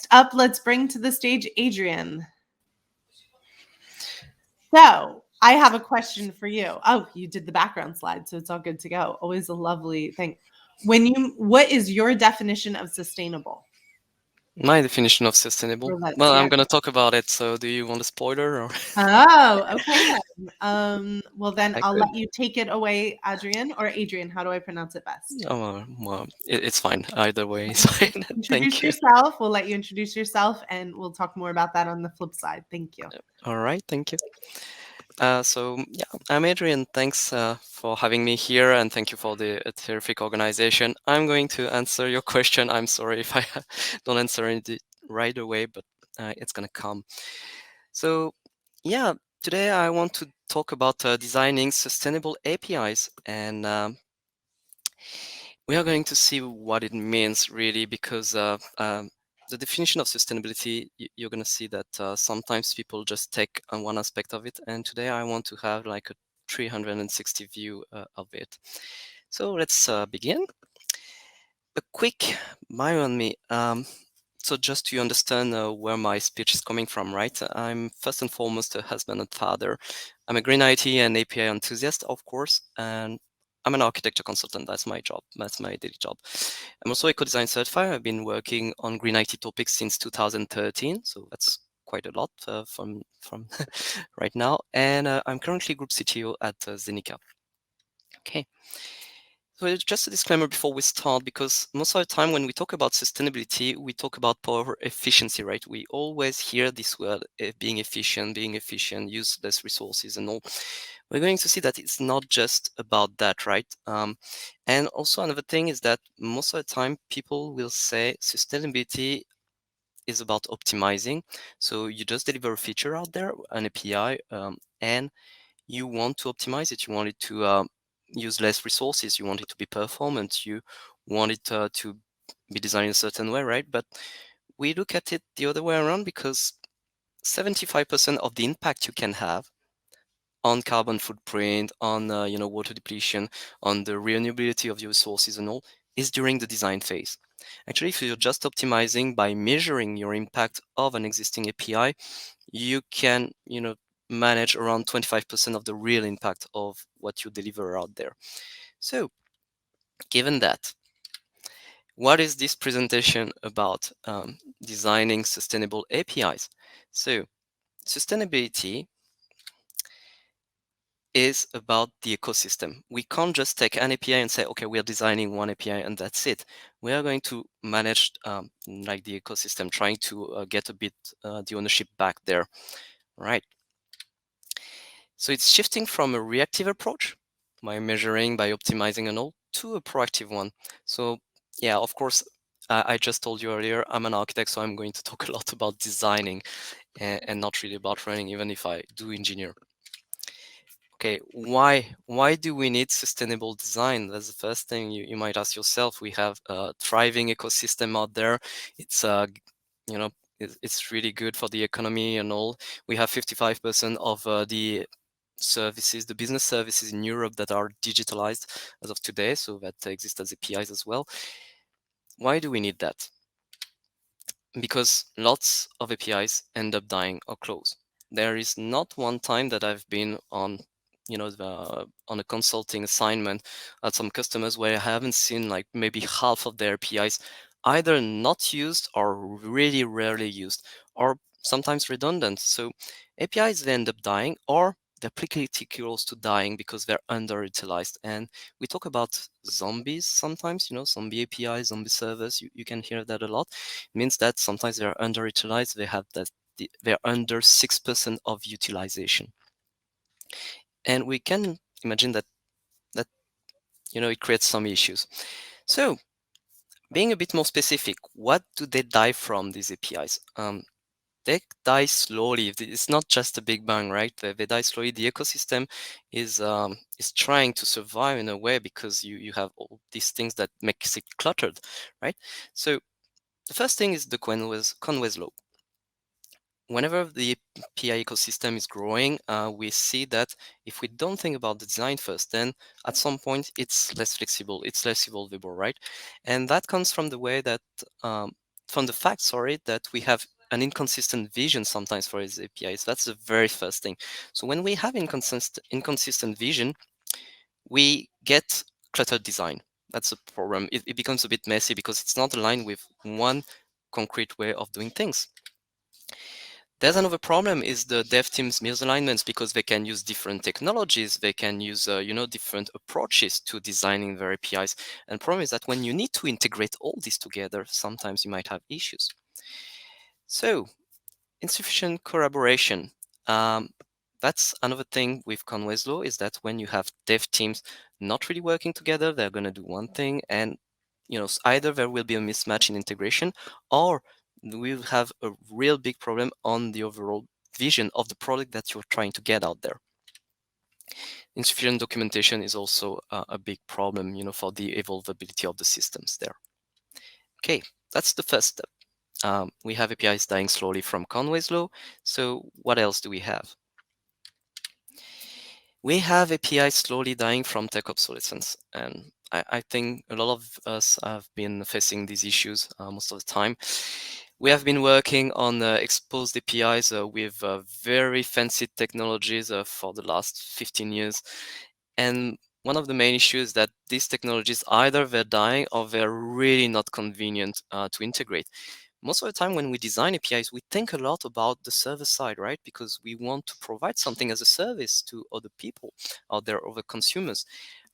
next up, let's bring to the stage Adrien. So I have a question for you. Oh, you did the background slide, so it's all good to go. Always a lovely thing. What is your definition of sustainable? My definition of sustainable. Well, I'm going to talk about it. So, do you want a spoiler? Or Oh, okay then. Well, then I I'll could. let you take it away, Adrien, or Adrien. How do I pronounce it best? Oh, well, it's fine. Either way, it's fine. Introduce Thank you. yourself. We'll let you introduce yourself, and we'll talk more about that on the flip side. Thank you. All right, thank you. So yeah, I'm Adrien. Thanks for having me here, and thank you for the terrific organization. I'm going to answer your question. I'm sorry if I don't answer it right away, but it's gonna come. So yeah, today I want to talk about designing sustainable APIs, and we are going to see what it means really, because the definition of sustainability, you're going to see that sometimes people just take on one aspect of it, and today I want to have like a 360 view of it. So let's begin. A quick bio on me. So just to understand where my speech is coming from, right? I'm first and foremost a husband and father. I'm a green IT and API enthusiast, of course, and I'm an architecture consultant. That's my job. That's my daily job. I'm also eco-design certified. I've been working on green IT topics since 2013, so that's quite a lot from right now. And I'm currently group CTO at Zenika. Okay. So just a disclaimer before we start, because most of the time when we talk about sustainability, we talk about power efficiency, right? We always hear this word, being efficient, use less resources and all. We're going to see that it's not just about that, right? And also another thing is that most of the time people will say sustainability is about optimizing. So you just deliver a feature out there, an API, and you want to optimize it. You want it to use less resources. You want it to be performant. You want it to be designed a certain way, right? But we look at it the other way around, because 75% of the impact you can have on carbon footprint, on water depletion, on the renewability of your resources and all, is during the design phase. Actually, if you're just optimizing by measuring your impact of an existing API, you can manage around 25% of the real impact of what you deliver out there. So given that, what is this presentation about? Designing sustainable APIs. So sustainability is about the ecosystem. We can't just take an API and say, okay, we are designing one API and that's it. We are going to manage like the ecosystem, trying to get a bit the ownership back there, right? So it's shifting from a reactive approach by measuring, by optimizing and all, to a proactive one. So yeah, of course, I just told you earlier, I'm an architect, so I'm going to talk a lot about designing and not really about running, even if I do engineer. Okay, why do we need sustainable design? That's the first thing you might ask yourself. We have a thriving ecosystem out there. It's you know it's really good for the economy and all. We have 55% of the services, the business services in Europe that are digitalized as of today, so that exist as APIs as well. Why do we need that? Because lots of APIs end up dying or close. There is not one time that I've been on on a consulting assignment at some customers where I haven't seen like maybe half of their APIs either not used or really rarely used, or sometimes redundant. So APIs, they end up dying, or they're pretty close to dying because they're underutilized. And we talk about zombies sometimes, zombie APIs, zombie servers. You can hear that a lot. It means that sometimes they're underutilized. They have that they're under 6% of utilization. And we can imagine that it creates some issues. So being a bit more specific, what do they die from, these APIs? They die slowly. It's not just a big bang, right? They die slowly. The ecosystem is trying to survive in a way, because you have all these things that makes it cluttered, right? So the first thing is the Conway's law. Whenever the API ecosystem is growing, we see that if we don't think about the design first, then at some point it's less flexible, it's less evolvable, right? And that comes from the way that from the fact, sorry, that we have an inconsistent vision sometimes for these APIs. That's the very first thing. So when we have inconsistent vision, we get cluttered design. That's a problem. It becomes a bit messy because it's not aligned with one concrete way of doing things. There's another problem is the dev teams misalignments because they can use different technologies. They can use, different approaches to designing their APIs. And problem is that when you need to integrate all this together, sometimes you might have issues. So insufficient collaboration. Um, that's another thing with Conway's law is that when you have dev teams not really working together, they're going to do one thing, and either there will be a mismatch in integration, or we'll have a real big problem on the overall vision of the product that you're trying to get out there. Insufficient documentation is also a big problem, for the evolvability of the systems there. Okay, that's the first step. We have APIs dying slowly from Conway's law. So what else do we have? We have APIs slowly dying from tech obsolescence. And I think a lot of us have been facing these issues most of the time. We have been working on exposed APIs with very fancy technologies for the last 15 years. And one of the main issues is that these technologies, either they're dying or they're really not convenient to integrate. Most of the time when we design APIs, we think a lot about the server side, right? Because we want to provide something as a service to other people out there, other consumers.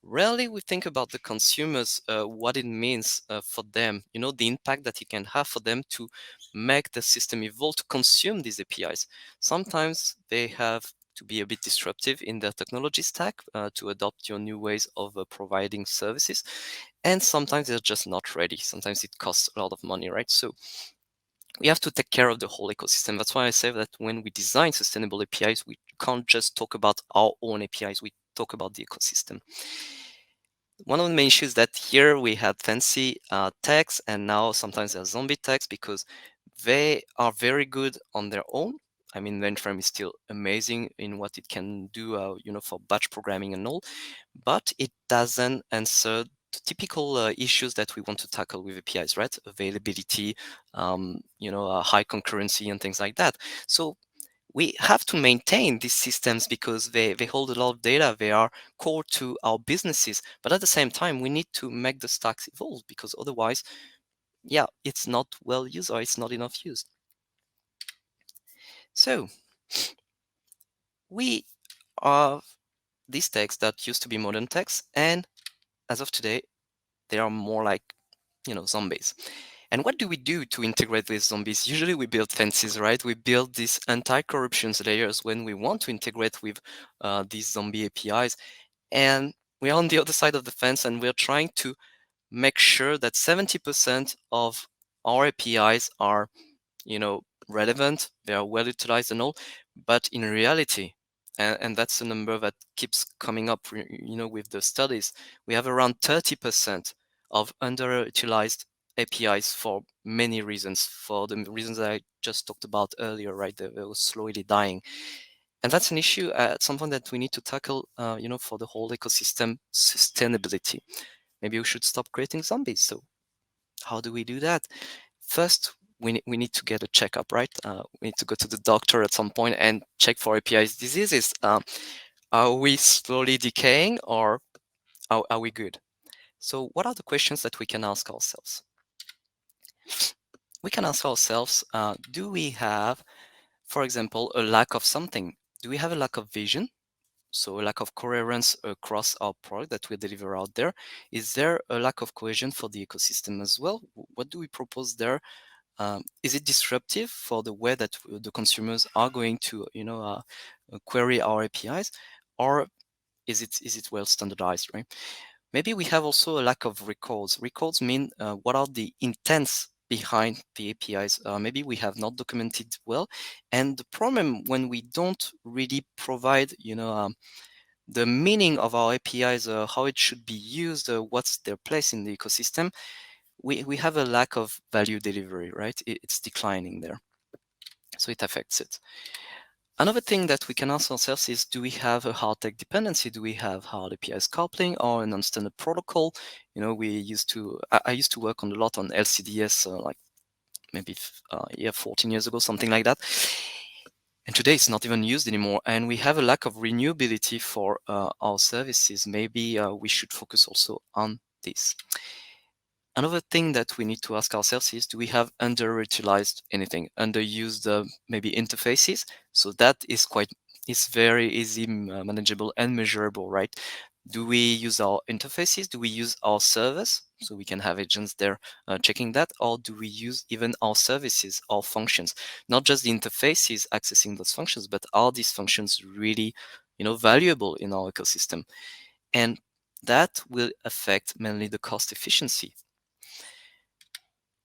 Rarely we think about the consumers, what it means for them, the impact that it can have for them to make the system evolve to consume these APIs. Sometimes they have to be a bit disruptive in their technology stack to adopt your new ways of providing services. And sometimes they're just not ready. Sometimes it costs a lot of money, right? So we have to take care of the whole ecosystem. That's why I say that when we design sustainable APIs, we can't just talk about our own APIs, we talk about the ecosystem. One of the main issues that here we had fancy tags, and now sometimes they're zombie tags because they are very good on their own. I mean, mainframe is still amazing in what it can do, for batch programming and all, but it doesn't answer the typical issues that we want to tackle with APIs, right? Availability, high concurrency and things like that. So we have to maintain these systems because they hold a lot of data. They are core to our businesses. But at the same time, we need to make the stacks evolve because otherwise, yeah, it's not well used or it's not enough used. So we have these texts that used to be modern texts, and as of today, they are more like, zombies. And what do we do to integrate these zombies? Usually we build fences, right? We build these anti-corruption layers when we want to integrate with these zombie APIs. And we're on the other side of the fence and we're trying to make sure that 70% of our APIs are, relevant, they are well utilized and all, but in reality, and that's a number that keeps coming up, with the studies, we have around 30% of underutilized APIs for many reasons, for the reasons that I just talked about earlier, right? They were slowly dying. And that's an issue at some point that we need to tackle, for the whole ecosystem sustainability. Maybe we should stop creating zombies. So how do we do that? First, we need to get a checkup, right? We need to go to the doctor at some point and check for APIs diseases. Are we slowly decaying or are we good? So what are the questions that we can ask ourselves? We can ask ourselves, do we have, for example, a lack of something? Do we have a lack of vision? So a lack of coherence across our product that we deliver out there. Is there a lack of cohesion for the ecosystem as well? What do we propose there? Is it disruptive for the way that the consumers are going to, query our APIs, or is it well standardized, right? Maybe we have also a lack of records. Records mean what are the intents behind the APIs? Maybe we have not documented well, and the problem when we don't really provide, the meaning of our APIs, how it should be used, what's their place in the ecosystem, we have a lack of value delivery, right? It's declining there. So it affects it. Another thing that we can ask ourselves is, do we have a hard tech dependency? Do we have hard APIs coupling or a non-standard protocol? I used to work on a lot on LCDS like maybe 14 years ago, something like that. And today it's not even used anymore, and we have a lack of renewability for our services. Maybe we should focus also on this. Another thing that we need to ask ourselves is, do we have underutilized anything, underused maybe interfaces? So that is very easy manageable and measurable, right? Do we use our interfaces? Do we use our servers? So we can have agents there checking that, or do we use even our services, our functions? Not just the interfaces accessing those functions, but are these functions really, valuable in our ecosystem? And that will affect mainly the cost efficiency.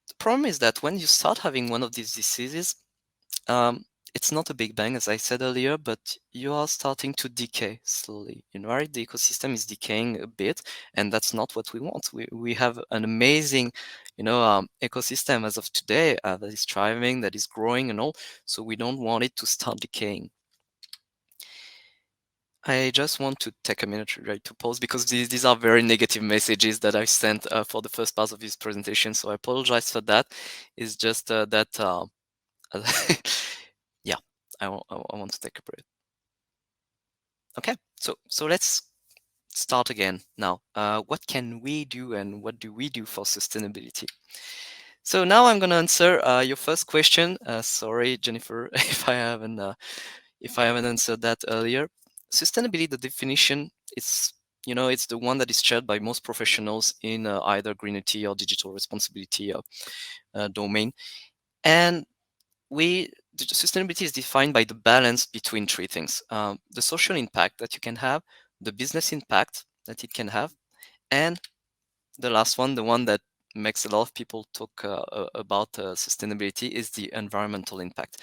The problem is that when you start having one of these diseases, um, it's not a big bang, as I said earlier, but you are starting to decay slowly. Right? The ecosystem is decaying a bit, and that's not what we want. We have an amazing, ecosystem as of today that is thriving, that is growing, and all. So we don't want it to start decaying. I just want to take a minute, right, to pause, because these are very negative messages that I sent for the first part of this presentation. So I apologize for that. It's just that, yeah, I want to take a breath. Okay, so let's start again now. What can we do, and what do we do for sustainability? So now I'm going to answer your first question. Sorry, Jennifer, if I haven't answered that earlier. Sustainability, the definition is, it's the one that is shared by most professionals in either green IT or digital responsibility domain. And sustainability is defined by the balance between three things: the social impact that you can have, the business impact that it can have, and the last one, the one that makes a lot of people talk about sustainability, is the environmental impact.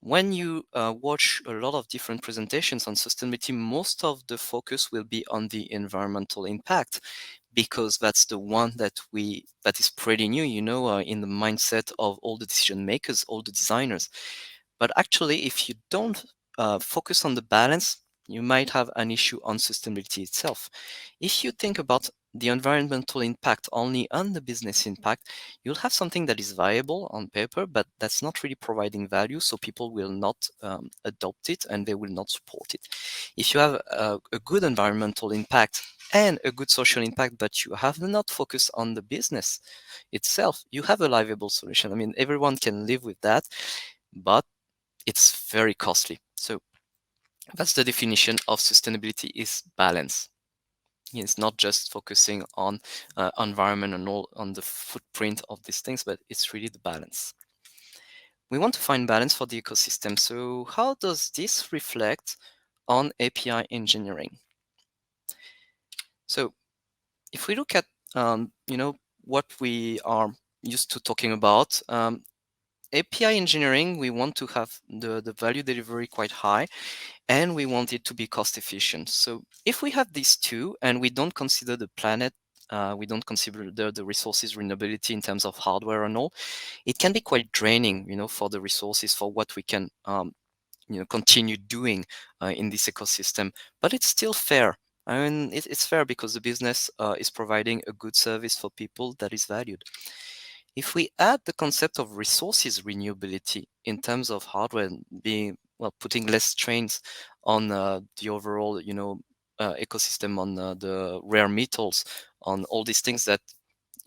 When you watch a lot of different presentations on sustainability, most of the focus will be on the environmental impact, because that's the one that is pretty new, in the mindset of all the decision makers, all the designers. But actually, if you don't focus on the balance, you might have an issue on sustainability itself. If you think about the environmental impact only on the business impact, you'll have something that is viable on paper, but that's not really providing value, so people will not adopt it and they will not support it. If you have a good environmental impact and a good social impact, but you have not focused on the business itself, you have a livable solution. I mean, everyone can live with that, but it's very costly. So that's the definition of sustainability: is balance. It's not just focusing on environment and all on the footprint of these things, but it's really the balance. We want to find balance for the ecosystem. So how does this reflect on API engineering? So if we look at what we are used to talking about, API engineering, we want to have the value delivery quite high, and we want it to be cost efficient. So if we have these two and we don't consider the planet, we don't consider the resources renewability in terms of hardware and all, it can be quite draining, for the resources, for what we can continue doing in this ecosystem. But it's still fair. I mean, it's fair because the business is providing a good service for people that is valued. If we add the concept of resources renewability in terms of hardware being, well, putting less strains on the overall, ecosystem, on the rare metals, on all these things that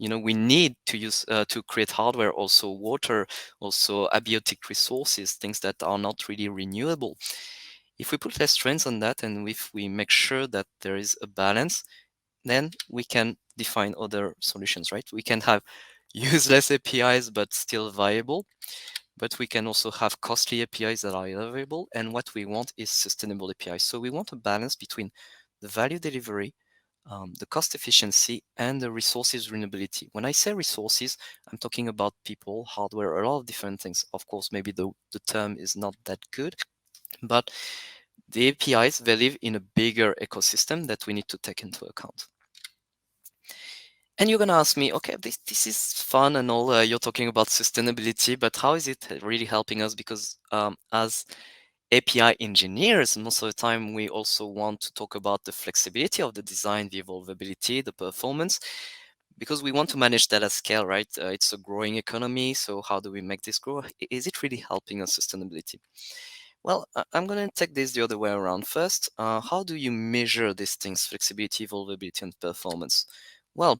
we need to use to create hardware, also water, also abiotic resources, things that are not really renewable. If we put less strains on that, and if we make sure that there is a balance, then we can define other solutions, right? We can have useless APIs but still viable, but we can also have costly APIs that are available, and what we want is sustainable APIs. So we want a balance between the value delivery, the cost efficiency, and the resources renewability. When I say resources, I'm talking about people, hardware, a lot of different things. Of course, maybe the term is not that good, but the APIs, they live in a bigger ecosystem that we need to take into account. And you're going to ask me, okay, this is fun and all, you're talking about sustainability, but how is it really helping us? Because as API engineers, most of the time we also want to talk about the flexibility of the design, the evolvability, the performance. because we want to manage that at scale, right? It's a growing economy, so how do we make this grow? Is it really helping us sustainability? Well, I'm going to take this the other way around first. How do you measure these things, flexibility, evolvability, and performance? Well,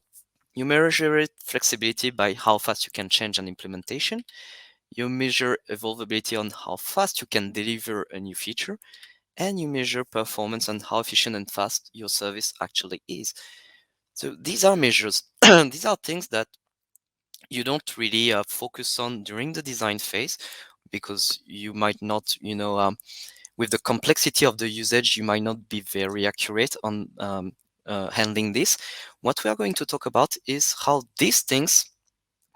you measure it flexibility by how fast you can change an implementation. You measure evolvability on how fast you can deliver a new feature. And you measure performance on how efficient and fast your service actually is. So these are measures. These are things that you don't really focus on during the design phase because you might not, with the complexity of the usage, you might not be very accurate on handling this. What we are going to talk about is how these things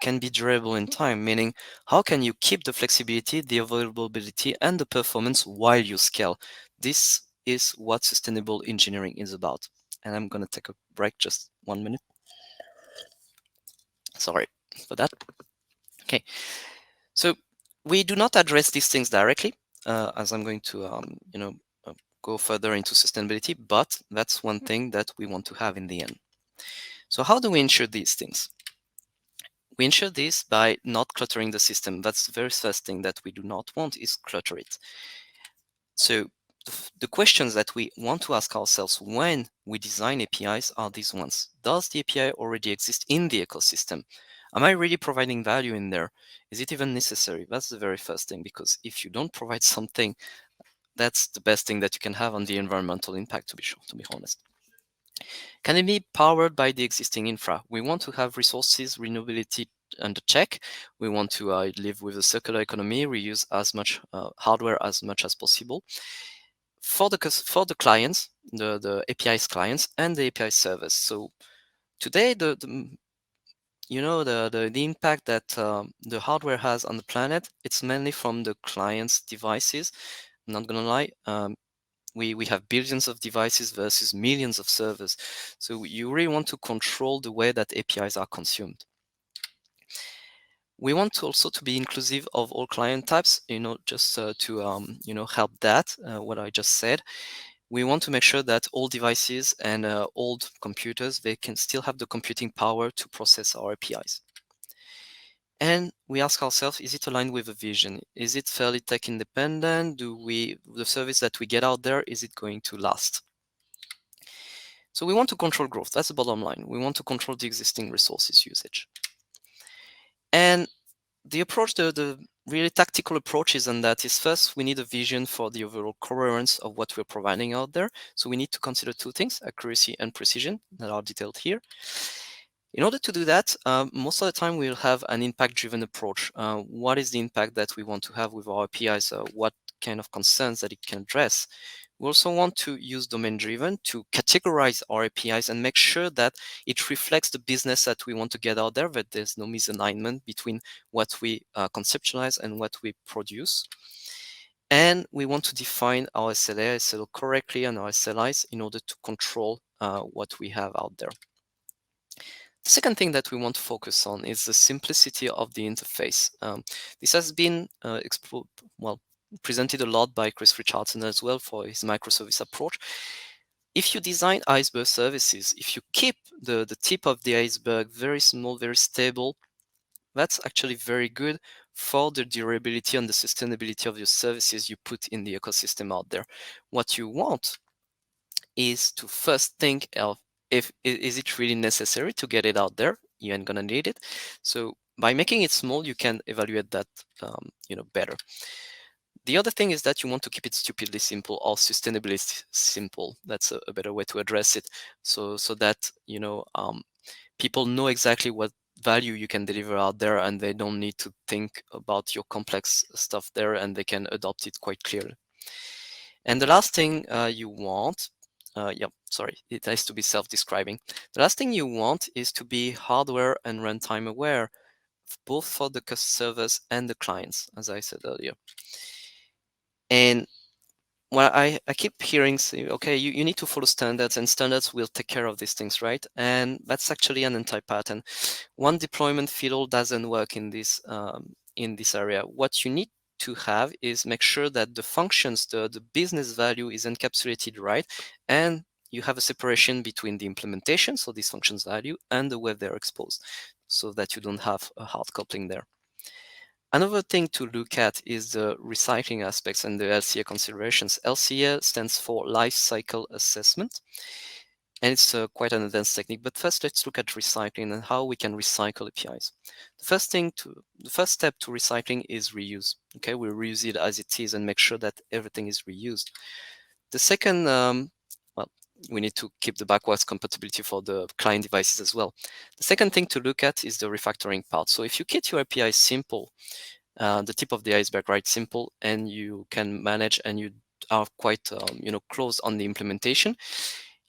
can be durable in time, meaning how can you keep the flexibility, the availability, and the performance while you scale. This is what sustainable engineering is about. And I'm going to take a break, just 1 minute. Sorry for that. Okay, so we do not address these things directly, as I'm going to, go further into sustainability, but that's one thing that we want to have in the end. So how do we ensure these things? We ensure this by not cluttering the system. That's the very first thing that we do not want is clutter it. So the questions that we want to ask ourselves when we design APIs are these ones. Does the API already exist in the ecosystem? Am I really providing value in there? Is it even necessary? That's the very first thing, because if you don't provide something, that's the best thing that you can have on the environmental impact, to be honest. Can it be powered by the existing infra? We want to have resources, renewability under check. We want to live with a circular economy, reuse as much hardware as much as possible. For the clients, the APIs clients and the API service. So today, the impact that the hardware has on the planet, it's mainly from the client's devices. I'm not gonna lie. We have billions of devices versus millions of servers. So you really want to control the way that APIs are consumed. We want to also to be inclusive of all client types, just to help that, what I just said. We want to make sure that all devices and old computers, they can still have the computing power to process our APIs. And we ask ourselves, is it aligned with a vision? Is it fairly tech independent? The service that we get out there, is it going to last? So we want to control growth. That's the bottom line. We want to control the existing resources usage. And the approach, the really tactical approaches on that is, first, we need a vision for the overall coherence of what we're providing out there. So we need to consider two things, accuracy and precision, that are detailed here. In order to do that, most of the time we'll have an impact-driven approach. What is the impact that we want to have with our APIs? What kind of concerns that it can address? We also want to use domain-driven to categorize our APIs and make sure that it reflects the business that we want to get out there, that there's no misalignment between what we conceptualize and what we produce. And we want to define our SLA, SLO correctly, and our SLIs in order to control what we have out there. The second thing that we want to focus on is the simplicity of the interface. This has been presented a lot by Chris Richardson as well for his microservice approach. If you design iceberg services, if you keep the tip of the iceberg very small, very stable, that's actually very good for the durability and the sustainability of your services you put in the ecosystem out there. What you want is to first think of, is it really necessary to get it out there? You ain't gonna need it. So by making it small, you can evaluate that better. The other thing is that you want to keep it stupidly simple or sustainably simple. That's a better way to address it. So that people know exactly what value you can deliver out there, and they don't need to think about your complex stuff there, and they can adopt it quite clearly. And the last thing you want, it has to be self-describing. The last thing you want is to be hardware and runtime aware, both for the servers and the clients, as I said earlier. And well, I keep hearing, okay, you need to follow standards, and standards will take care of these things, right? And that's actually an anti-pattern. One deployment fiddle doesn't work in this area. What you need to have is make sure that the functions, the business value is encapsulated right, and you have a separation between the implementation, so this function's value, and the way they're exposed, so that you don't have a hard coupling there. Another thing to look at is the recycling aspects and the LCA considerations. LCA stands for Life Cycle Assessment, and it's quite an advanced technique. But first, let's look at recycling and how we can recycle APIs. The first step to recycling is reuse. Okay, we reuse it as it is and make sure that everything is reused. The second, well, we need to keep the backwards compatibility for the client devices as well. The second thing to look at is the refactoring part. So if you keep your API simple, the tip of the iceberg, right? Simple, and you can manage, and you are quite, close on the implementation,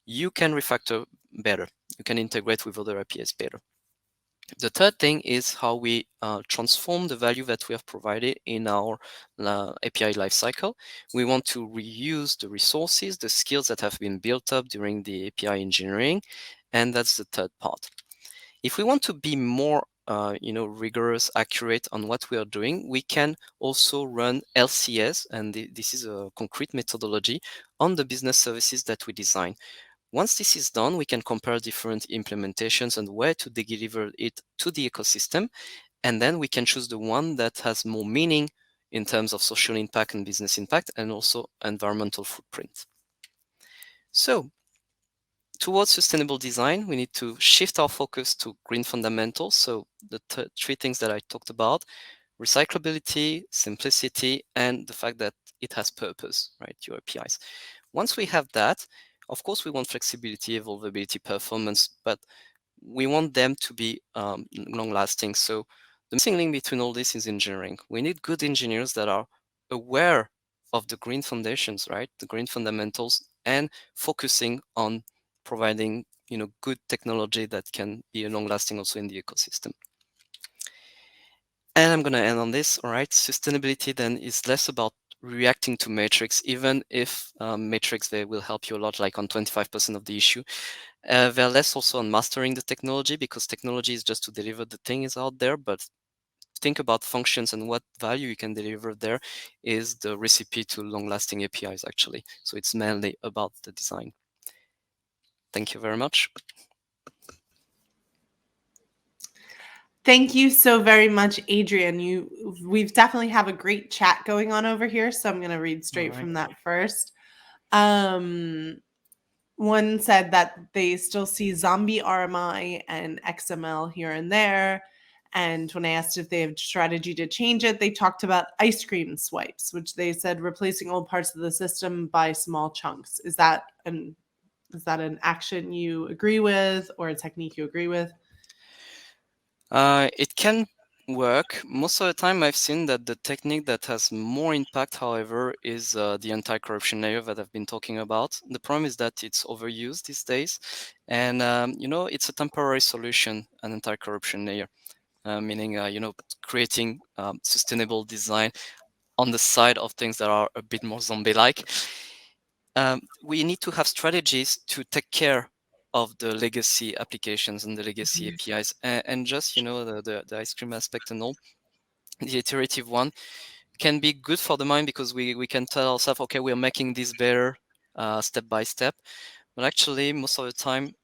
you can refactor better. You can integrate with other APIs better. The third thing is how we transform the value that we have provided in our API lifecycle. We want to reuse the resources, the skills that have been built up during the API engineering, and that's the third part. If we want to be more rigorous, accurate on what we are doing, we can also run LCS, and this is a concrete methodology on the business services that we design. Once this is done, we can compare different implementations and where to deliver it to the ecosystem, and then we can choose the one that has more meaning in terms of social impact and business impact, and also environmental footprint. So, towards sustainable design, we need to shift our focus to green fundamentals. So the three things that I talked about: recyclability, simplicity, and the fact that it has purpose, right? Your APIs. Once we have that, of course, we want flexibility, evolvability, performance, but we want them to be long-lasting. So the missing link between all this is engineering. We need good engineers that are aware of the green foundations, right? The green fundamentals, and focusing on providing good technology that can be long-lasting also in the ecosystem. And I'm going to end on this. All right, sustainability then is less about reacting to metrics, even if metrics, they will help you a lot, like on 25% of the issue. They're less also on mastering the technology, because technology is just to deliver the thing is out there, but think about functions and what value you can deliver there is the recipe to long-lasting APIs, actually. So it's mainly about the design. Thank you very much. Thank you so very much, Adrien. We've definitely have a great chat going on over here, so I'm going to read straight from that first. One said that they still see zombie RMI and XML here and there. And when I asked if they have strategy to change it, they talked about ice cream swipes, which they said replacing old parts of the system by small chunks. Is that an action you agree with, or a technique you agree with? It can work. Most of the time, I've seen that the technique that has more impact, however, is the anti-corruption layer that I've been talking about. The problem is that it's overused these days, and it's a temporary solution, an anti-corruption layer, meaning creating sustainable design on the side of things that are a bit more zombie-like. We need to have strategies to take care of the legacy applications and the legacy APIs, and just the ice cream aspect and all. The iterative one can be good for the mind, because we can tell ourselves, okay, we are making this better step by step. But actually, most of the time,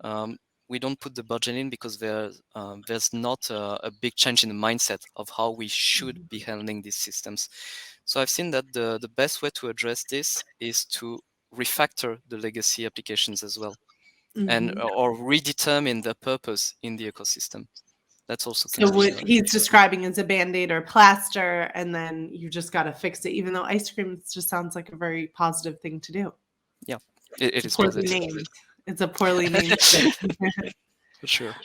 we don't put the budget in, because there's not a big change in the mindset of how we should be handling these systems. So I've seen that the best way to address this is to refactor the legacy applications as well, and or redetermine the purpose in the ecosystem. That's also So what he's describing is a Band-Aid or plaster, and then you just got to fix it, even though ice cream just sounds like a very positive thing to do. Yeah, it is poorly positive. named. It's a poorly named thing. For sure.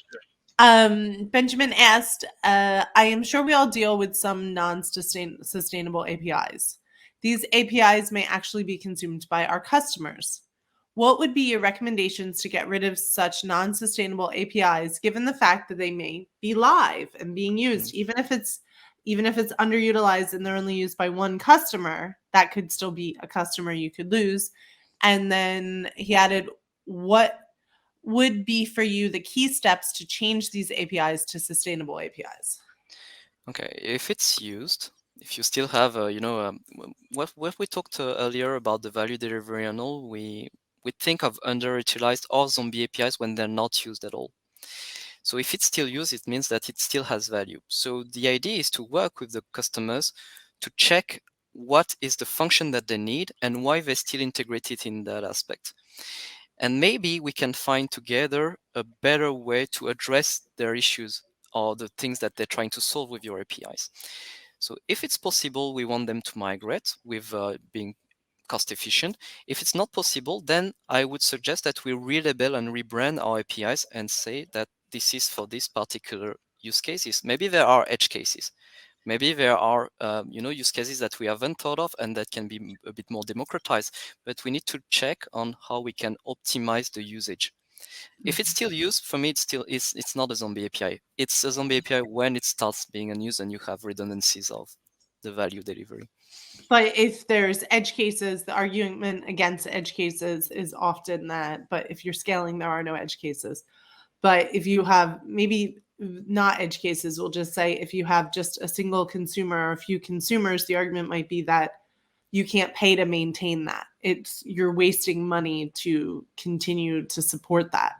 Benjamin asked, I am sure we all deal with some non-sustainable APIs. These APIs may actually be consumed by our customers. What would be your recommendations to get rid of such non-sustainable APIs, given the fact that they may be live and being used, even if it's underutilized and they're only used by one customer? That could still be a customer you could lose. And then he added, what would be for you the key steps to change these APIs to sustainable APIs? Okay, if it's used, if you still have what we talked earlier about the value delivery and all, we we think of underutilized or zombie APIs when they're not used at all. So if it's still used, it means that it still has value. So the idea is to work with the customers to check what is the function that they need and why they still integrate it in that aspect. And maybe we can find together a better way to address their issues or the things that they're trying to solve with your APIs. So if it's possible, we want them to migrate with being cost efficient. If it's not possible, then I would suggest that we relabel and rebrand our APIs and say that this is for this particular use cases. Maybe there are edge cases. Maybe there are use cases that we haven't thought of and that can be a bit more democratized, but we need to check on how we can optimize the usage. If it's still used, for me, it's not a zombie API. It's a zombie API when it starts being unused and you have redundancies of the value delivery. But if there's edge cases, the argument against edge cases is often that, but if you're scaling, there are no edge cases. But if you have maybe not edge cases, we'll just say if you have just a single consumer or a few consumers, the argument might be that you can't pay to maintain that. You're wasting money to continue to support that.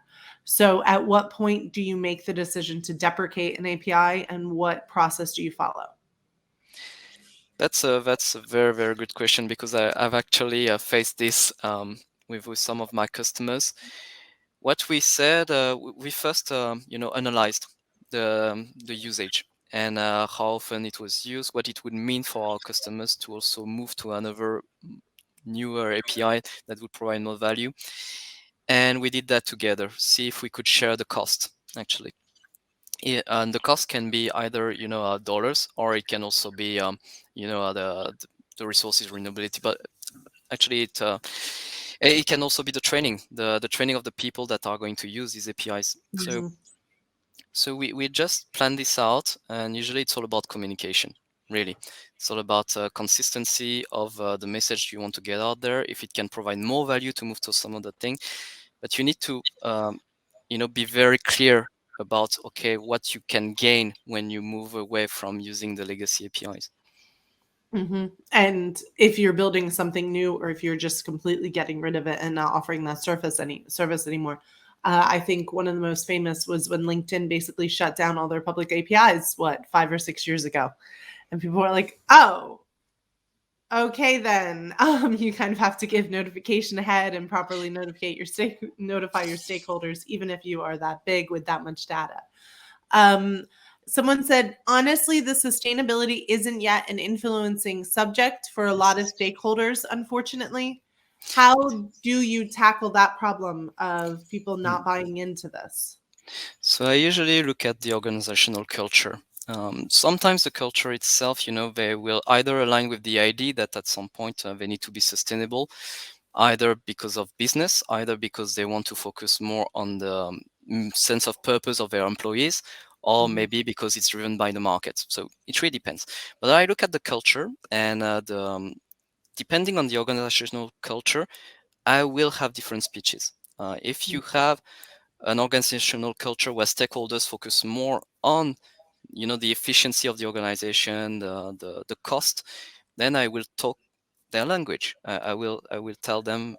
So at what point do you make the decision to deprecate an API, and what process do you follow? That's a very, very good question, because I've actually faced this with some of my customers. What we said, we first analyzed the usage and how often it was used, what it would mean for our customers to also move to another newer API that would provide more value. And we did that together, see if we could share the cost actually. And the cost can be either dollars, or it can also be the resources renewability. But actually it can also be the training, the training of the people that are going to use these APIs. Mhm. So we just plan this out, and usually it's all about communication. Really, it's all about consistency of the message you want to get out there. If it can provide more value, to move to some other thing, but you need to be very clear about what you can gain when you move away from using the legacy APIs. And if you're building something new, or if you're just completely getting rid of it and not offering that service anymore, I think one of the most famous was when LinkedIn basically shut down all their public APIs, 5 or 6 years ago, and people were like, "Oh, okay, then you kind of have to give notification ahead and properly notify your stakeholders, even if you are that big with that much data." Um, Someone said, honestly, the sustainability isn't yet an influencing subject for a lot of stakeholders, unfortunately. How do you tackle that problem of people not buying into this? So I usually look at the organizational culture. Sometimes the culture itself, they will either align with the idea that at some point they need to be sustainable, either because of business, either because they want to focus more on the sense of purpose of their employees, or maybe because it's driven by the market. So it really depends. But I look at the culture, and depending on the organizational culture, I will have different speeches. If you have an organizational culture where stakeholders focus more on the efficiency of the organization, the cost, then I will talk their language. I will tell them,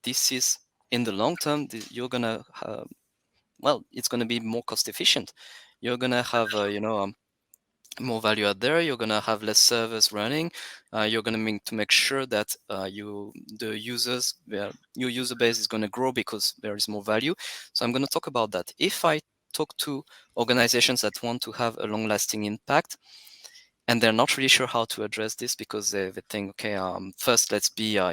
this is in the long term, you're gonna it's gonna be more cost efficient. You're gonna have more value out there. You're gonna have less servers running. You're gonna need to make sure that the users, your user base is gonna grow because there is more value. So I'm gonna talk about that. If I talk to organizations that want to have a long-lasting impact, and they're not really sure how to address this, because they think, okay, first let's be, how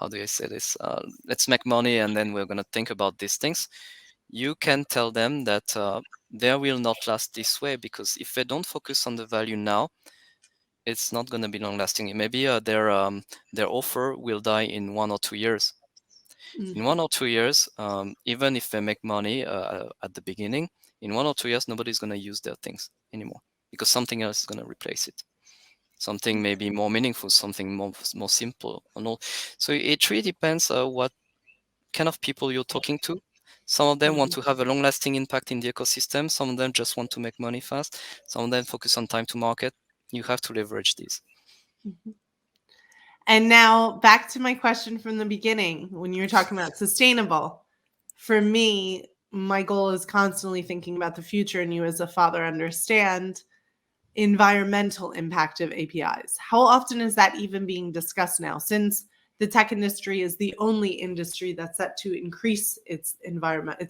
do I say this? Let's make money, and then we're gonna think about these things. You can tell them that they will not last this way, because if they don't focus on the value now, it's not going to be long lasting. Maybe their offer will die in 1 or 2 years. In 1 or 2 years, even if they make money at the beginning, in 1 or 2 years, nobody's going to use their things anymore, because something else is going to replace it. Something maybe more meaningful, something more simple, and all. So it really depends what kind of people you're talking to. Some of them want to have a long-lasting impact in the ecosystem. Some of them just want to make money fast. Some of them focus on time to market. You have to leverage this. And now back to my question from the beginning when you were talking about sustainable. For me, my goal is constantly thinking about the future, and you as a father understand environmental impact of APIs. How often is that even being discussed now, since the tech industry is the only industry that's set to increase its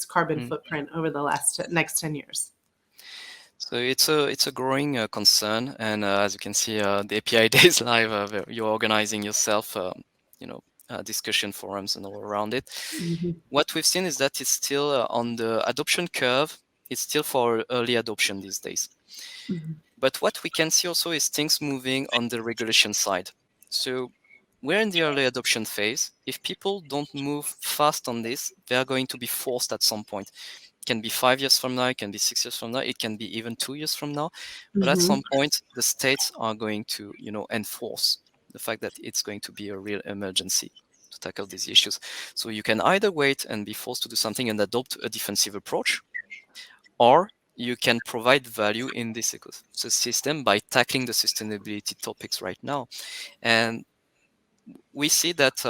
carbon footprint over the next 10 years? So it's a growing concern, and as you can see, the API Days Live, you're organizing yourself, discussion forums and all around it. What we've seen is that it's still on the adoption curve. It's still for early adoption these days. But what we can see also is things moving on the regulation side. So we're in the early adoption phase. If people don't move fast on this, they are going to be forced at some point. It can be 5 years from now, it can be 6 years from now, it can be even 2 years from now. But at some point, the states are going to, enforce the fact that it's going to be a real emergency to tackle these issues. So you can either wait and be forced to do something and adopt a defensive approach, or you can provide value in this ecosystem by tackling the sustainability topics right now. And we see that,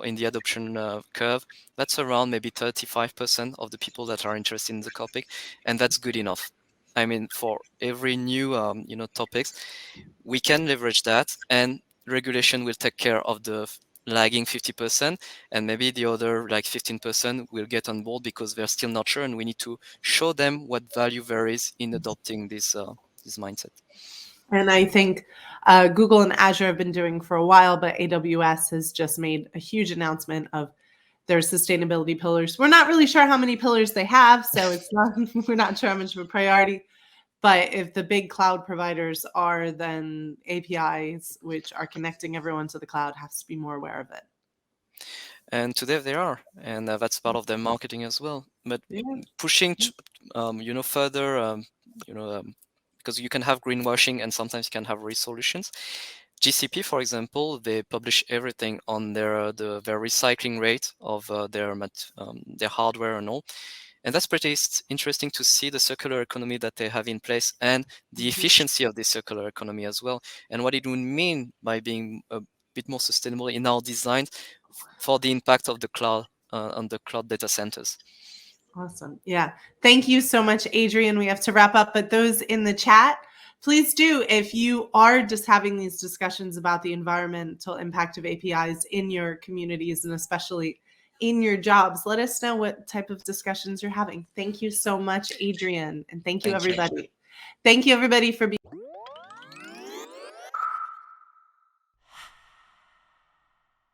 in the adoption curve, that's around maybe 35% of the people that are interested in the topic, and that's good enough. I mean, for every new, topics, we can leverage that, and regulation will take care of the lagging 50%, and maybe the other like 15% will get on board because they're still not sure, and we need to show them what value there is in adopting this mindset. And I think Google and Azure have been doing for a while, but AWS has just made a huge announcement of their sustainability pillars. We're not really sure how many pillars they have, so it's not we're not sure how much of a priority. But if the big cloud providers are, then APIs, which are connecting everyone to the cloud, have to be more aware of it. And today they are, and that's part of their marketing as well. But pushing, further, because you can have greenwashing and sometimes you can have resolutions. GCP, for example, they publish everything on their recycling rate of their hardware and all. And that's pretty interesting to see the circular economy that they have in place and the efficiency of the circular economy as well, and what it would mean by being a bit more sustainable in our design for the impact of the cloud on the cloud data centers. Awesome. Yeah. Thank you so much, Adrien. We have to wrap up, but those in the chat, please do, if you are just having these discussions about the environmental impact of APIs in your communities and especially in your jobs, let us know what type of discussions you're having. Thank you so much, Adrien. And thank you, everybody. Thank you, everybody, for being